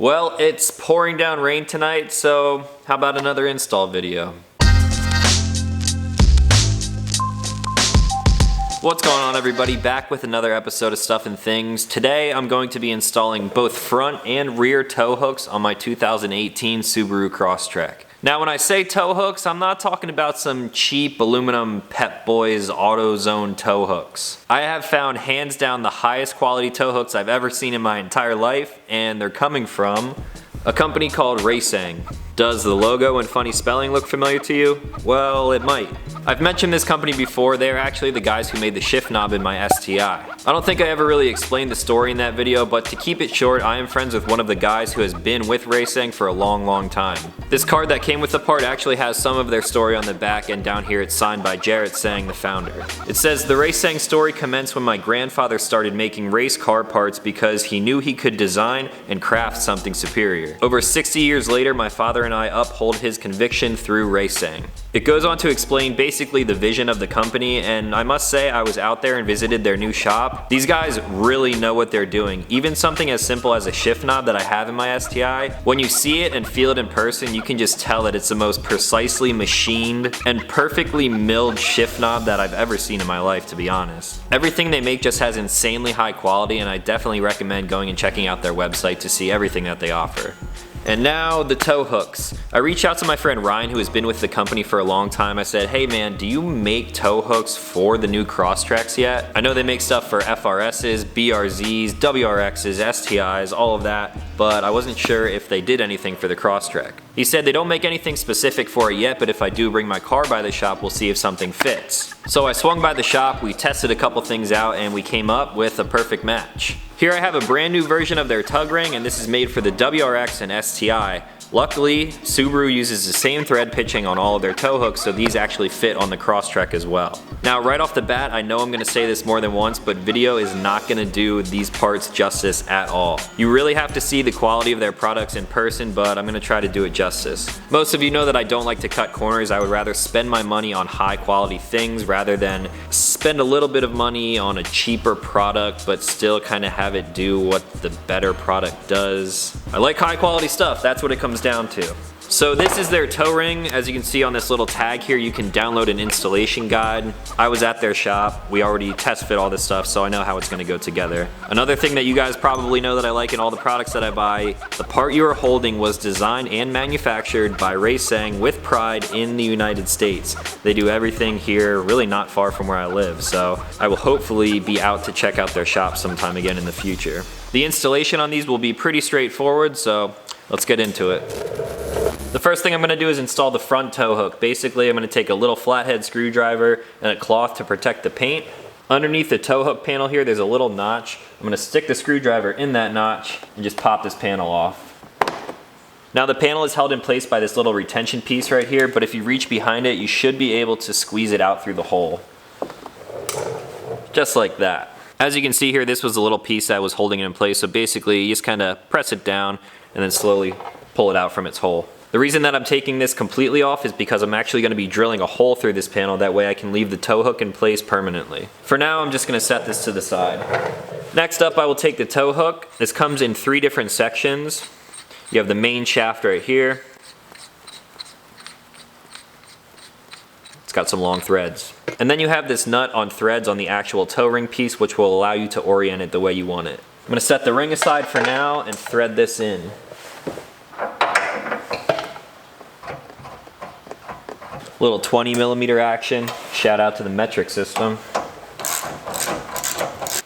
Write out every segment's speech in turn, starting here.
Well, it's pouring down rain tonight, so how about another install video? What's going on, everybody? Back with another episode of Stuff and Things. Today I'm going to be installing both front and rear tow hooks on my 2018 Subaru Crosstrek. Now when I say tow hooks, I'm not talking about some cheap aluminum Pep Boys AutoZone tow hooks. I have found hands down the highest quality tow hooks I've ever seen in my entire life, and they're coming from a company called Raceseng. Does the logo and funny spelling look familiar to you? Well, it might. I've mentioned this company before. They're actually the guys who made the shift knob in my STI. I don't think I ever really explained the story in that video, but to keep it short, I am friends with one of the guys who has been with Raceseng for a long time. This card that came with the part actually has some of their story on the back, and down here it's signed by Raceseng, the founder. It says, "The Raceseng story commenced when my grandfather started making race car parts because he knew he could design and craft something superior. Over 60 years later, my father and I uphold his conviction through Raceseng." It goes on to explain basically the vision of the company, and I must say I was out there and visited their new shop. These guys really know what they're doing. Even something as simple as a shift knob that I have in my STI, when you see it and feel it in person, you can just tell that it's the most precisely machined and perfectly milled shift knob that I've ever seen in my life, to be honest. Everything they make just has insanely high quality, and I definitely recommend going and checking out their website to see everything that they offer. And now the tow hooks. I reached out to my friend Ryan, who has been with the company for a long time. I said, "Hey man, do you make tow hooks for the new Crosstreks yet? I know they make stuff for FRSs, BRZs, WRXs, STIs, all of that, but I wasn't sure if they did anything for the Crosstrek." He said they don't make anything specific for it yet, but if I do bring my car by the shop, we'll see if something fits. So I swung by the shop, we tested a couple things out, and we came up with a perfect match. Here I have a brand new version of their tug ring, and this is made for the WRX and STI. Luckily, Subaru uses the same thread pitching on all of their tow hooks, so these actually fit on the Crosstrek as well. Now right off the bat, I know I'm going to say this more than once, but video is not going to do these parts justice at all. You really have to see the quality of their products in person, but I'm going to try to do it justice. Most of you know that I don't like to cut corners. I would rather spend my money on high quality things rather than spend a little bit of money on a cheaper product but still kind of have it do what the better product does. I like high quality stuff, that's what it comes down to. So this is their tow ring. As you can see on this little tag here, you can download an installation guide. I was at their shop. We already test fit all this stuff, so I know how it's going to go together. Another thing that you guys probably know that I like in all the products that I buy, the part you are holding was designed and manufactured by Raceseng with pride in the United States. They do everything here, really not far from where I live, so I will hopefully be out to check out their shop sometime again in the future. The installation on these will be pretty straightforward, so let's get into it. The first thing I'm going to do is install the front tow hook. Basically, I'm going to take a little flathead screwdriver and a cloth to protect the paint. Underneath the tow hook panel here, there's a little notch. I'm going to stick the screwdriver in that notch and just pop this panel off. Now the panel is held in place by this little retention piece right here, but if you reach behind it, you should be able to squeeze it out through the hole. Just like that. As you can see here, this was the little piece that was holding it in place, so basically you just kind of press it down and then slowly pull it out from its hole. The reason that I'm taking this completely off is because I'm actually going to be drilling a hole through this panel, that way I can leave the tow hook in place permanently. For now, I'm just going to set this to the side. Next up, I will take the tow hook. This comes in 3 different sections. You have the main shaft right here. It's got some long threads. And then you have this nut on threads on the actual tow ring piece, which will allow you to orient it the way you want it. I'm going to set the ring aside for now and thread this in. Little 20mm action. Shout out to the metric system.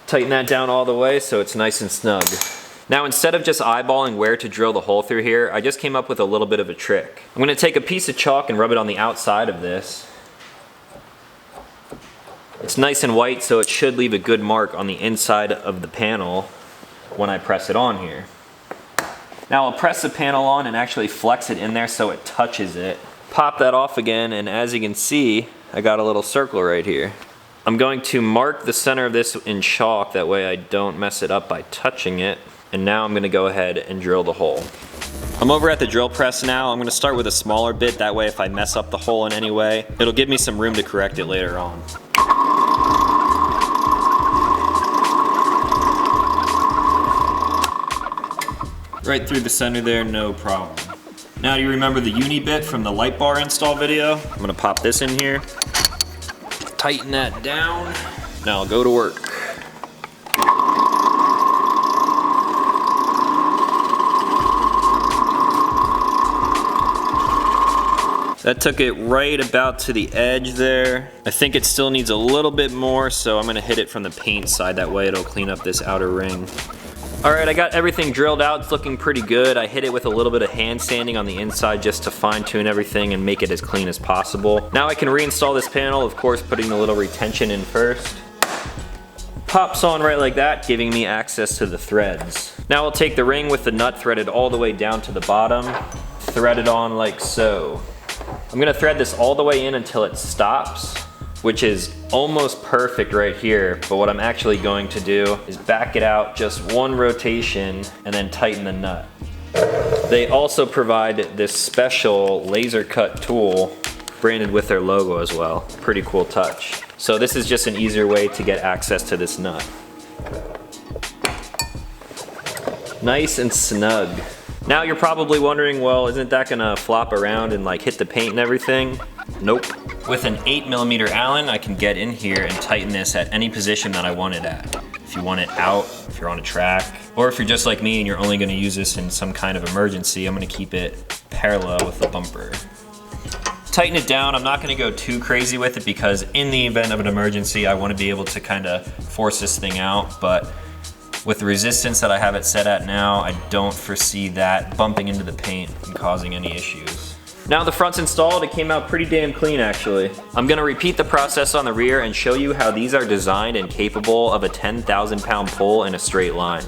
Tighten that down all the way so it's nice and snug. Now instead of just eyeballing where to drill the hole through here, I just came up with a little bit of a trick. I'm going to take a piece of chalk and rub it on the outside of this. It's nice and white, so it should leave a good mark on the inside of the panel when I press it on here. Now I'll press the panel on and actually flex it in there so it touches it. Pop that off again, and as you can see, I got a little circle right here. I'm going to mark the center of this in chalk, that way I don't mess it up by touching it. And now I'm going to go ahead and drill the hole. I'm over at the drill press now. I'm going to start with a smaller bit, that way if I mess up the hole in any way, it'll give me some room to correct it later on. Right through the center there, no problem. Now, do you remember the uni bit from the light bar install video? I'm gonna pop this in here, tighten that down. Now I'll go to work. That took it right about to the edge there. I think it still needs a little bit more, so I'm gonna hit it from the paint side. That way it'll clean up this outer ring. All right, I got everything drilled out. It's looking pretty good. I hit it with a little bit of hand sanding on the inside just to fine tune everything and make it as clean as possible. Now I can reinstall this panel, of course, putting the little retention in first. Pops on right like that, giving me access to the threads. Now I'll take the ring with the nut threaded all the way down to the bottom, thread it on like so. I'm gonna thread this all the way in until it stops, which is almost perfect right here, but what I'm actually going to do is back it out just one rotation and then tighten the nut. They also provide this special laser cut tool branded with their logo as well. Pretty cool touch. So this is just an easier way to get access to this nut. Nice and snug. Now you're probably wondering, well, isn't that gonna flop around and like hit the paint and everything? Nope. With an 8mm Allen, I can get in here and tighten this at any position that I want it at. If you want it out, if you're on a track, or if you're just like me and you're only gonna use this in some kind of emergency, I'm gonna keep it parallel with the bumper. Tighten it down. I'm not gonna go too crazy with it because in the event of an emergency, I wanna be able to kind of force this thing out, but with the resistance that I have it set at now, I don't foresee that bumping into the paint and causing any issues. Now the front's installed, it came out pretty damn clean actually. I'm gonna repeat the process on the rear and show you how these are designed and capable of a 10,000 pound pull in a straight line.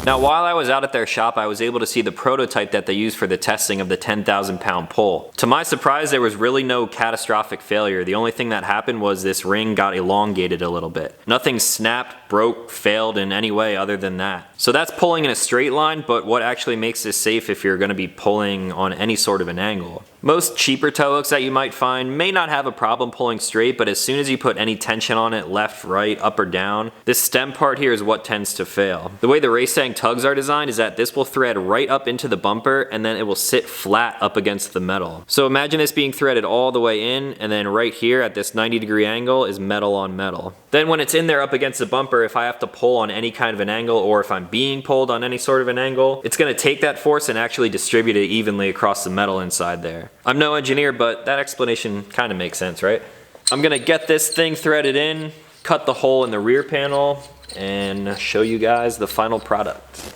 Now while I was out at their shop, I was able to see the prototype that they used for the testing of the 10,000 pound pull. To my surprise, there was really no catastrophic failure. The only thing that happened was this ring got elongated a little bit. Nothing snapped, broke, failed in any way other than that. So that's pulling in a straight line, but what actually makes this safe if you're gonna be pulling on any sort of an angle? Most cheaper tow hooks that you might find may not have a problem pulling straight, but as soon as you put any tension on it, left, right, up or down, this stem part here is what tends to fail. The way the Raceseng tugs are designed is that this will thread right up into the bumper and then it will sit flat up against the metal. So imagine this being threaded all the way in, and then right here at this 90-degree angle is metal on metal. Then when it's in there up against the bumper, if I have to pull on any kind of an angle or if I'm being pulled on any sort of an angle, it's gonna take that force and actually distribute it evenly across the metal inside there. I'm no engineer, but that explanation kind of makes sense, right? I'm gonna get this thing threaded in, cut the hole in the rear panel, and show you guys the final product.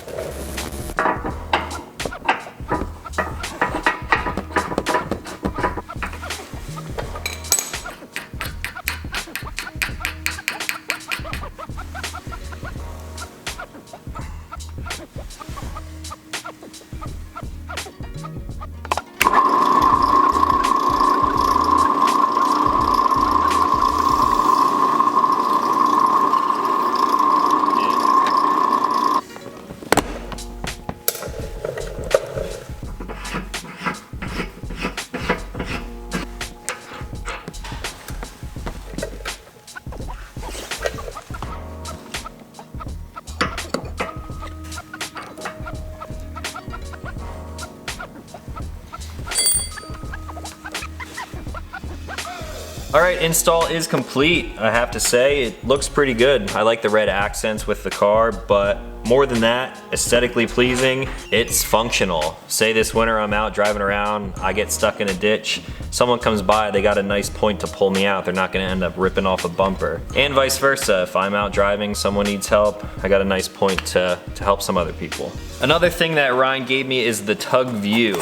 Alright, install is complete. I have to say, it looks pretty good. I like the red accents with the car, but more than that, aesthetically pleasing, it's functional. Say this winter I'm out driving around, I get stuck in a ditch, someone comes by, they got a nice point to pull me out, they're not gonna end up ripping off a bumper. And vice versa, if I'm out driving, someone needs help, I got a nice point to help some other people. Another thing that Ryan gave me is the Tug View.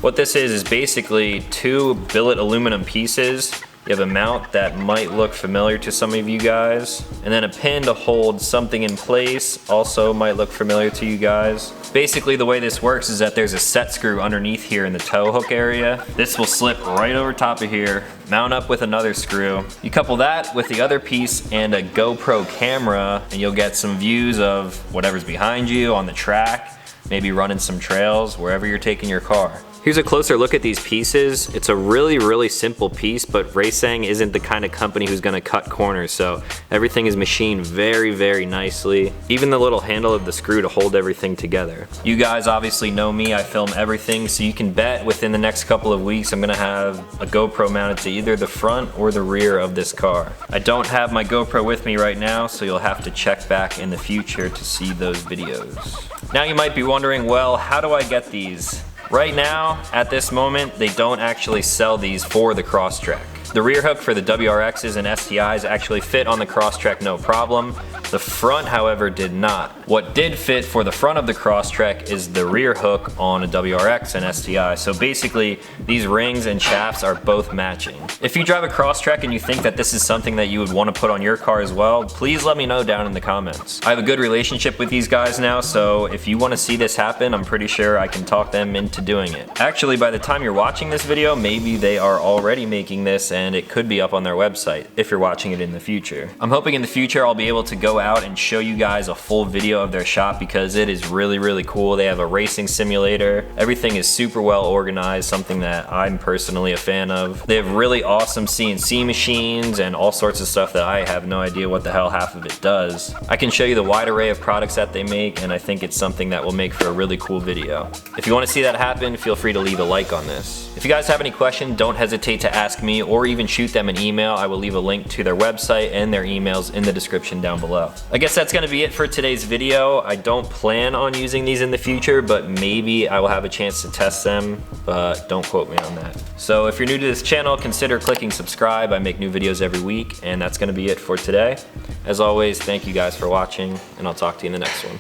What this is basically two billet aluminum pieces. You have a mount that might look familiar to some of you guys, and then a pin to hold something in place, also might look familiar to you guys. Basically the way this works is that there's a set screw underneath here in the tow hook area. This will slip right over top of here, mount up with another screw. You couple that with the other piece and a GoPro camera, and you'll get some views of whatever's behind you on the track. maybe running some trails, wherever you're taking your car. Here's a closer look at these pieces. It's a really simple piece, but Raceseng isn't the kind of company who's gonna cut corners, so everything is machined very nicely. Even the little handle of the screw to hold everything together. You guys obviously know me, I film everything, so you can bet within the next couple of weeks I'm gonna have a GoPro mounted to either the front or the rear of this car. I don't have my GoPro with me right now, so you'll have to check back in the future to see those videos. Now you might be wondering, well, how do I get these? Right now, at this moment, they don't actually sell these for the Crosstrek. The rear hook for the WRXs and STIs actually fit on the Crosstrek no problem. The front, however, did not. What did fit for the front of the Crosstrek is the rear hook on a WRX and STI. So basically, these rings and shafts are both matching. If you drive a Crosstrek and you think that this is something that you would want to put on your car as well, please let me know down in the comments. I have a good relationship with these guys now, so if you want to see this happen, I'm pretty sure I can talk them into doing it. Actually, by the time you're watching this video, maybe they are already making this and it could be up on their website if you're watching it in the future. I'm hoping in the future I'll be able to go out and show you guys a full video of their shop because it is really cool. They have a racing simulator. Everything is super well organized, something that I'm personally a fan of. They have really awesome CNC machines and all sorts of stuff that I have no idea what the hell half of it does. I can show you the wide array of products that they make, and I think it's something that will make for a really cool video. If you want to see that happen, feel free to leave a like on this. If you guys have any questions, don't hesitate to ask me or even shoot them an email. I will leave a link to their website and their emails in the description down below. I guess that's gonna be it for today's video. I don't plan on using these in the future, but maybe I will have a chance to test them, but don't quote me on that. So if you're new to this channel, consider clicking subscribe. I make new videos every week, and that's gonna be it for today. As always, thank you guys for watching, and I'll talk to you in the next one.